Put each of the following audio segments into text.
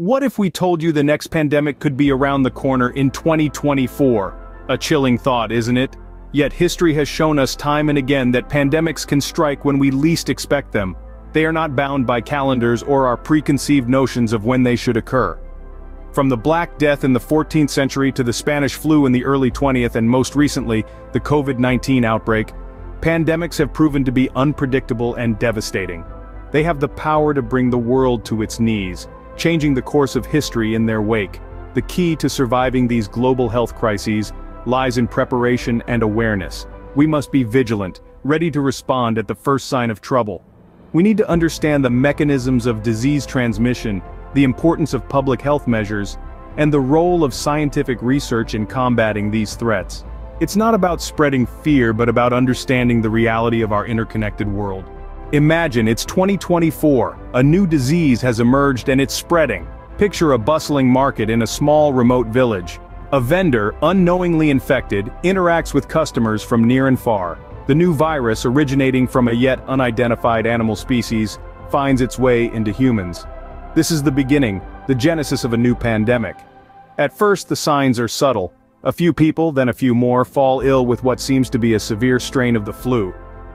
What if we told you the next pandemic could be around the corner in 2024? A chilling thought, isn't it? Yet history has shown us time and again that pandemics can strike when we least expect them. They are not bound by calendars or our preconceived notions of when they should occur. From the Black Death in the 14th century to the Spanish flu in the early 20th and most recently, the COVID-19 outbreak, pandemics have proven to be unpredictable and devastating. They have the power to bring the world to its knees, changing the course of history in their wake. The key to surviving these global health crises lies in preparation and awareness. We must be vigilant, ready to respond at the first sign of trouble. We need to understand the mechanisms of disease transmission, the importance of public health measures, and the role of scientific research in combating these threats. It's not about spreading fear but about understanding the reality of our interconnected world. Imagine it's 2024, a new disease has emerged and it's spreading. Picture a bustling market in a small remote village. A vendor, unknowingly infected, interacts with customers from near and far. The new virus, originating from a yet unidentified animal species, finds its way into humans. This is the beginning, the genesis of a new pandemic. At first the signs are subtle. A few people, then a few more, fall ill with what seems to be a severe strain of the flu.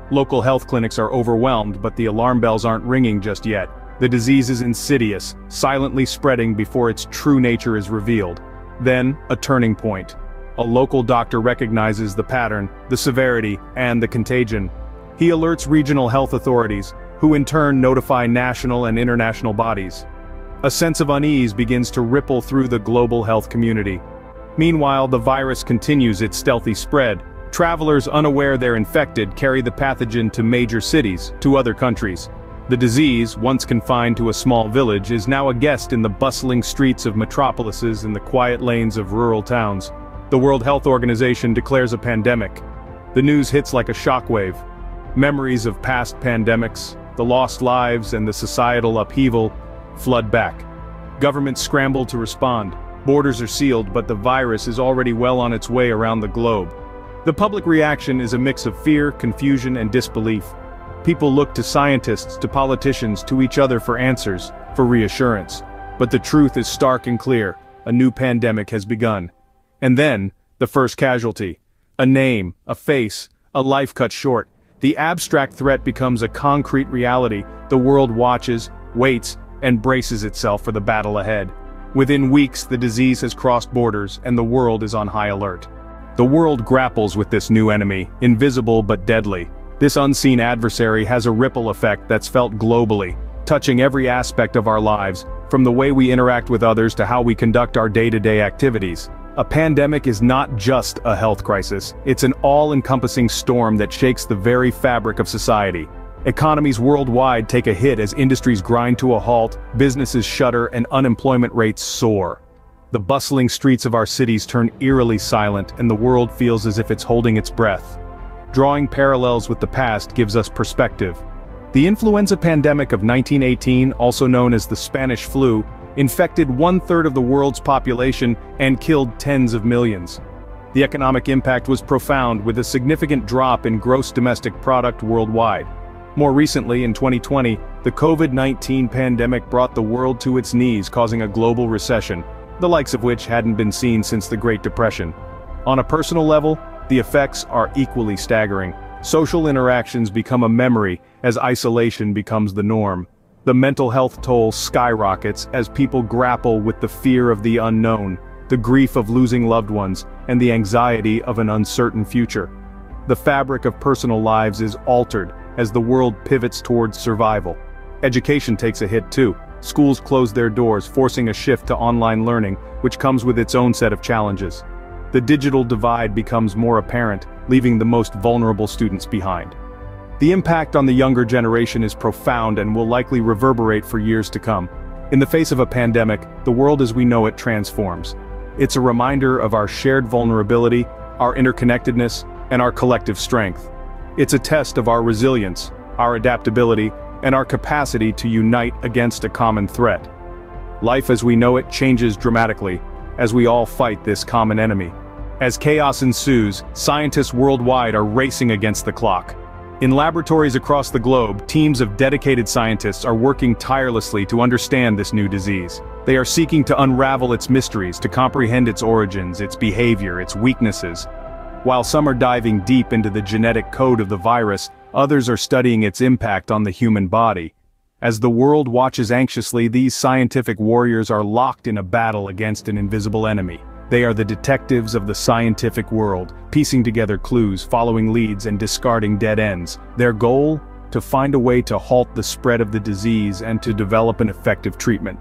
Local health clinics are overwhelmed, but the alarm bells aren't ringing just yet. The disease is insidious, silently spreading before its true nature is revealed. Then, a turning point. A local doctor recognizes the pattern, the severity, and the contagion. He alerts regional health authorities, who in turn notify national and international bodies. A sense of unease begins to ripple through the global health community. Meanwhile, the virus continues its stealthy spread. Travelers unaware they're infected carry the pathogen to major cities, to other countries. The disease, once confined to a small village, is now a guest in the bustling streets of metropolises and the quiet lanes of rural towns. The World Health Organization declares a pandemic. The news hits like a shockwave. Memories of past pandemics, the lost lives and the societal upheaval, flood back. Governments scramble to respond. Borders are sealed, but the virus is already well on its way around the globe. The public reaction is a mix of fear, confusion, and disbelief. People look to scientists, to politicians, to each other for answers, for reassurance. But the truth is stark and clear: a new pandemic has begun. And then, the first casualty. A name, a face, a life cut short. The abstract threat becomes a concrete reality. The world watches, waits, and braces itself for the battle ahead. Within weeks, the disease has crossed borders, and the world is on high alert. The world grapples with this new enemy, invisible but deadly. This unseen adversary has a ripple effect that's felt globally, touching every aspect of our lives, from the way we interact with others to how we conduct our day-to-day activities. A pandemic is not just a health crisis, it's an all-encompassing storm that shakes the very fabric of society. Economies worldwide take a hit as industries grind to a halt, businesses shutter, and unemployment rates soar. The bustling streets of our cities turn eerily silent, and the world feels as if it's holding its breath. Drawing parallels with the past gives us perspective. The influenza pandemic of 1918, also known as the Spanish flu, infected 1/3 of the world's population and killed tens of millions. The economic impact was profound, with a significant drop in gross domestic product worldwide. More recently, in 2020, the COVID-19 pandemic brought the world to its knees, causing a global recession, the likes of which hadn't been seen since the Great Depression. On a personal level, the effects are equally staggering. Social interactions become a memory as isolation becomes the norm. The mental health toll skyrockets as people grapple with the fear of the unknown, the grief of losing loved ones, and the anxiety of an uncertain future. The fabric of personal lives is altered as the world pivots towards survival. Education takes a hit too. Schools close their doors, forcing a shift to online learning, which comes with its own set of challenges. The digital divide becomes more apparent, leaving the most vulnerable students behind. The impact on the younger generation is profound and will likely reverberate for years to come. In the face of a pandemic, the world as we know it transforms. It's a reminder of our shared vulnerability, our interconnectedness, and our collective strength. It's a test of our resilience, our adaptability, and our capacity to unite against a common threat. Life as we know it changes dramatically, as we all fight this common enemy. As chaos ensues, scientists worldwide are racing against the clock. In laboratories across the globe, teams of dedicated scientists are working tirelessly to understand this new disease. They are seeking to unravel its mysteries, to comprehend its origins, its behavior, its weaknesses. While some are diving deep into the genetic code of the virus, others are studying its impact on the human body. As the world watches anxiously, these scientific warriors are locked in a battle against an invisible enemy. They are the detectives of the scientific world, piecing together clues, following leads, and discarding dead ends. Their goal? To find a way to halt the spread of the disease and to develop an effective treatment.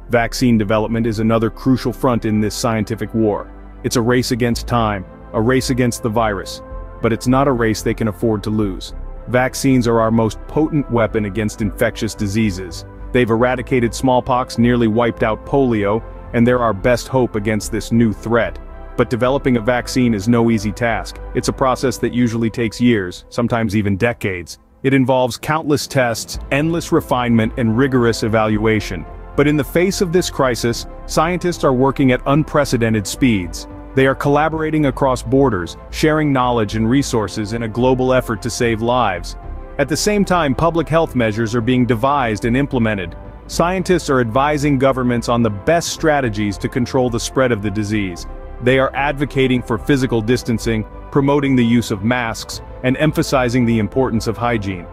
Vaccine development is another crucial front in this scientific war. It's a race against time, a race against the virus. But it's not a race they can afford to lose. Vaccines are our most potent weapon against infectious diseases. They've eradicated smallpox, nearly wiped out polio, and they're our best hope against this new threat. But developing a vaccine is no easy task. It's a process that usually takes years, sometimes even decades. It involves countless tests, endless refinement, and rigorous evaluation. But in the face of this crisis, scientists are working at unprecedented speeds. They are collaborating across borders, sharing knowledge and resources in a global effort to save lives. At the same time, public health measures are being devised and implemented. Scientists are advising governments on the best strategies to control the spread of the disease. They are advocating for physical distancing, promoting the use of masks, and emphasizing the importance of hygiene.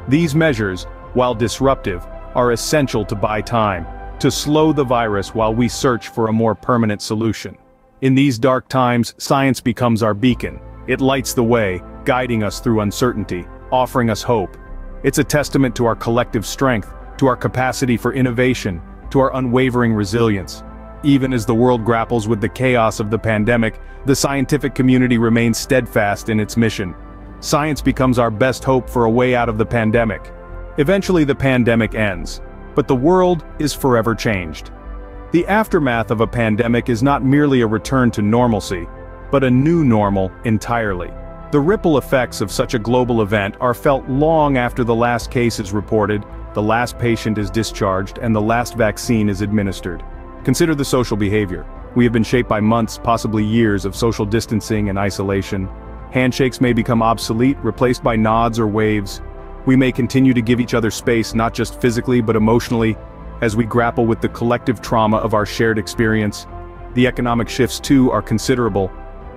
These measures, while disruptive, are essential to buy time, to slow the virus while we search for a more permanent solution. In these dark times, science becomes our beacon. It lights the way, guiding us through uncertainty, offering us hope. It's a testament to our collective strength, to our capacity for innovation, to our unwavering resilience. Even as the world grapples with the chaos of the pandemic, the scientific community remains steadfast in its mission. Science becomes our best hope for a way out of the pandemic. Eventually the pandemic ends, but the world is forever changed. The aftermath of a pandemic is not merely a return to normalcy, but a new normal entirely. The ripple effects of such a global event are felt long after the last case is reported, the last patient is discharged, and the last vaccine is administered. Consider the social behavior. We have been shaped by months, possibly years, of social distancing and isolation. Handshakes may become obsolete, replaced by nods or waves. We may continue to give each other space, not just physically but emotionally, as we grapple with the collective trauma of our shared experience. The economic shifts too are considerable.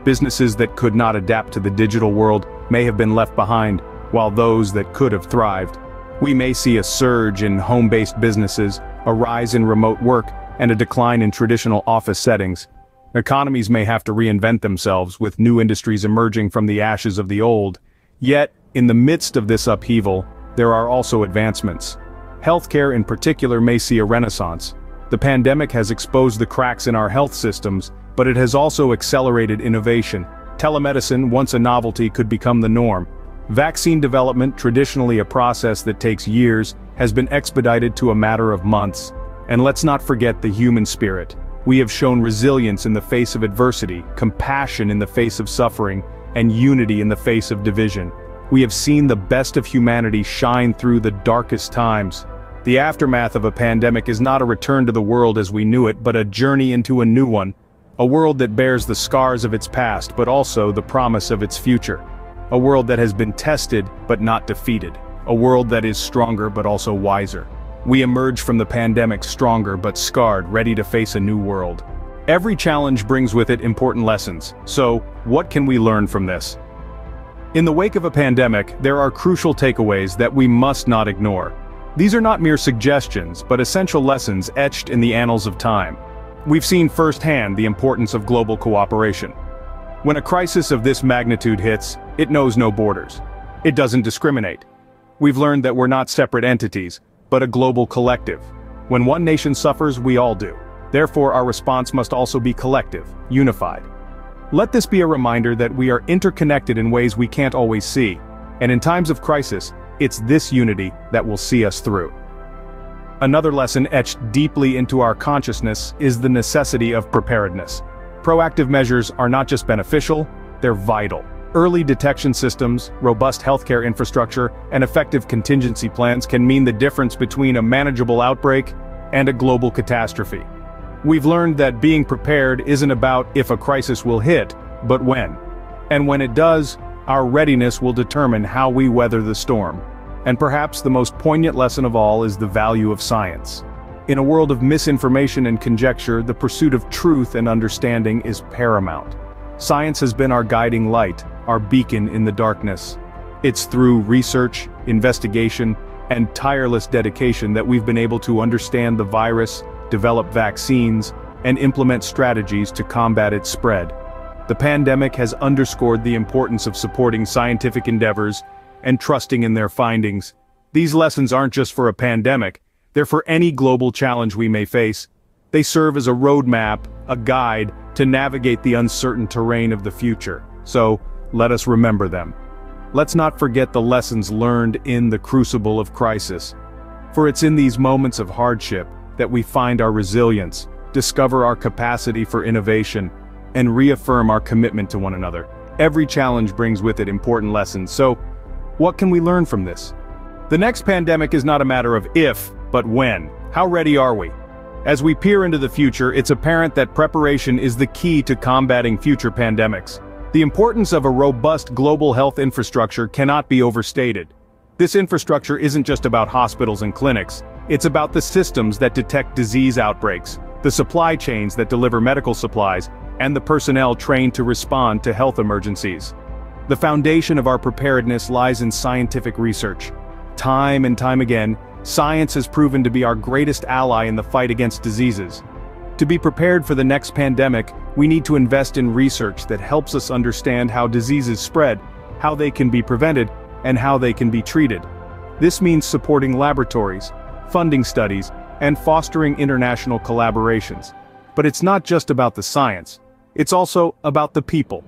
Businesses that could not adapt to the digital world may have been left behind, while those that could have thrived. We may see a surge in home-based businesses, a rise in remote work, and a decline in traditional office settings. Economies may have to reinvent themselves, with new industries emerging from the ashes of the old. Yet, in the midst of this upheaval, there are also advancements. Healthcare in particular may see a renaissance. The pandemic has exposed the cracks in our health systems, but it has also accelerated innovation. Telemedicine, once a novelty, could become the norm. Vaccine development, traditionally a process that takes years, has been expedited to a matter of months. And let's not forget the human spirit. We have shown resilience in the face of adversity, compassion in the face of suffering, and unity in the face of division. We have seen the best of humanity shine through the darkest times. The aftermath of a pandemic is not a return to the world as we knew it, but a journey into a new one. A world that bears the scars of its past, but also the promise of its future. A world that has been tested, but not defeated. A world that is stronger, but also wiser. We emerge from the pandemic stronger, but scarred, ready to face a new world. Every challenge brings with it important lessons. So, what can we learn from this? In the wake of a pandemic, there are crucial takeaways that we must not ignore. These are not mere suggestions, but essential lessons etched in the annals of time. We've seen firsthand the importance of global cooperation. When a crisis of this magnitude hits, it knows no borders. It doesn't discriminate. We've learned that we're not separate entities, but a global collective. When one nation suffers, we all do. Therefore, our response must also be collective, unified. Let this be a reminder that we are interconnected in ways we can't always see, and in times of crisis, it's this unity that will see us through. Another lesson etched deeply into our consciousness is the necessity of preparedness. Proactive measures are not just beneficial, they're vital. Early detection systems, robust healthcare infrastructure, and effective contingency plans can mean the difference between a manageable outbreak and a global catastrophe. We've learned that being prepared isn't about if a crisis will hit, but when. And when it does, Our readiness will determine how we weather the storm. And perhaps the most poignant lesson of all is the value of science. In a world of misinformation and conjecture, the pursuit of truth and understanding is paramount. Science has been our guiding light, our beacon in the darkness. It's through research, investigation, and tireless dedication that we've been able to understand the virus, develop vaccines, and implement strategies to combat its spread. The pandemic has underscored the importance of supporting scientific endeavors and trusting in their findings. These lessons aren't just for a pandemic, they're for any global challenge we may face. They serve as a roadmap, a guide, to navigate the uncertain terrain of the future. So, let us remember them. Let's not forget the lessons learned in the crucible of crisis. For it's in these moments of hardship that we find our resilience, discover our capacity for innovation, and reaffirm our commitment to one another. Every challenge brings with it important lessons, so what can we learn from this? The next pandemic is not a matter of if, but when. How ready are we? As we peer into the future, it's apparent that preparation is the key to combating future pandemics. The importance of a robust global health infrastructure cannot be overstated. This infrastructure isn't just about hospitals and clinics, it's about the systems that detect disease outbreaks, the supply chains that deliver medical supplies, and the personnel trained to respond to health emergencies. The foundation of our preparedness lies in scientific research. Time and time again, science has proven to be our greatest ally in the fight against diseases. To be prepared for the next pandemic, we need to invest in research that helps us understand how diseases spread, how they can be prevented, and how they can be treated. This means supporting laboratories, funding studies, and fostering international collaborations. But it's not just about the science, it's also about the people.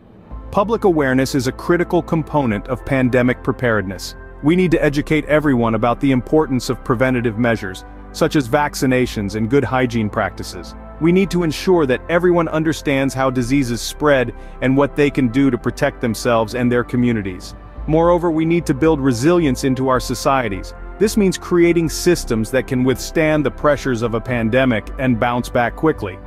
Public awareness is a critical component of pandemic preparedness. We need to educate everyone about the importance of preventative measures, such as vaccinations and good hygiene practices. We need to ensure that everyone understands how diseases spread and what they can do to protect themselves and their communities. Moreover, we need to build resilience into our societies. This means creating systems that can withstand the pressures of a pandemic and bounce back quickly.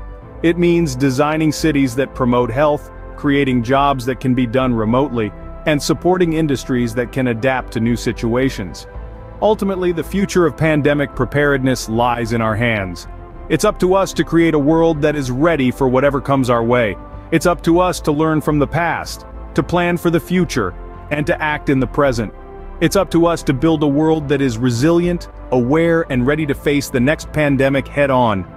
It means designing cities that promote health, creating jobs that can be done remotely, and supporting industries that can adapt to new situations. Ultimately, the future of pandemic preparedness lies in our hands. It's up to us to create a world that is ready for whatever comes our way. It's up to us to learn from the past, to plan for the future, and to act in the present. It's up to us to build a world that is resilient, aware, and ready to face the next pandemic head-on.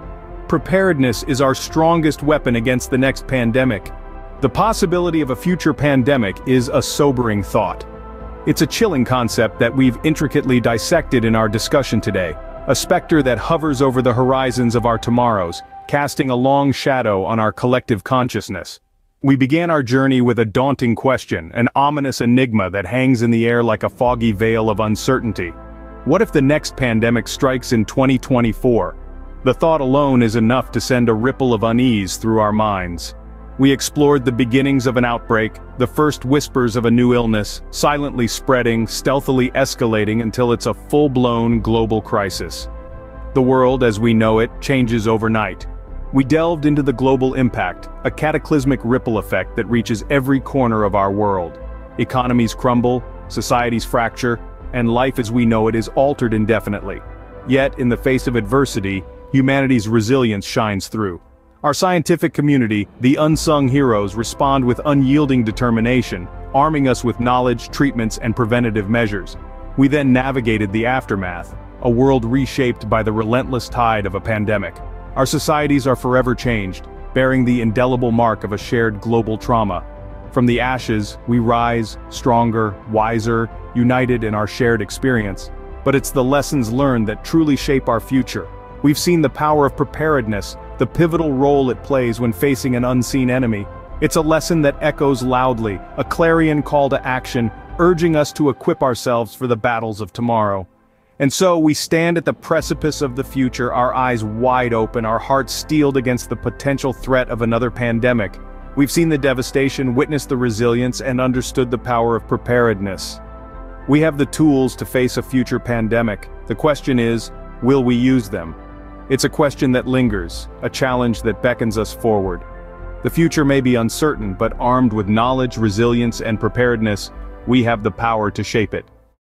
Preparedness is our strongest weapon against the next pandemic. The possibility of a future pandemic is a sobering thought. It's a chilling concept that we've intricately dissected in our discussion today, a specter that hovers over the horizons of our tomorrows, casting a long shadow on our collective consciousness. We began our journey with a daunting question, an ominous enigma that hangs in the air like a foggy veil of uncertainty. What if the next pandemic strikes in 2024? The thought alone is enough to send a ripple of unease through our minds. We explored the beginnings of an outbreak, the first whispers of a new illness, silently spreading, stealthily escalating until it's a full-blown global crisis. The world, as we know it, changes overnight. We delved into the global impact, a cataclysmic ripple effect that reaches every corner of our world. Economies crumble, societies fracture, and life as we know it is altered indefinitely. Yet, in the face of adversity, humanity's resilience shines through. Our scientific community, the unsung heroes, respond with unyielding determination, arming us with knowledge, treatments, and preventative measures. We then navigated the aftermath, a world reshaped by the relentless tide of a pandemic. Our societies are forever changed, bearing the indelible mark of a shared global trauma. From the ashes, we rise, stronger, wiser, united in our shared experience. But it's the lessons learned that truly shape our future. We've seen the power of preparedness, the pivotal role it plays when facing an unseen enemy. It's a lesson that echoes loudly, a clarion call to action, urging us to equip ourselves for the battles of tomorrow. And so we stand at the precipice of the future, our eyes wide open, our hearts steeled against the potential threat of another pandemic. We've seen the devastation, witnessed the resilience, and understood the power of preparedness. We have the tools to face a future pandemic. The question is, will we use them? It's a question that lingers, a challenge that beckons us forward. The future may be uncertain, but armed with knowledge, resilience, and preparedness, We have the power to shape it.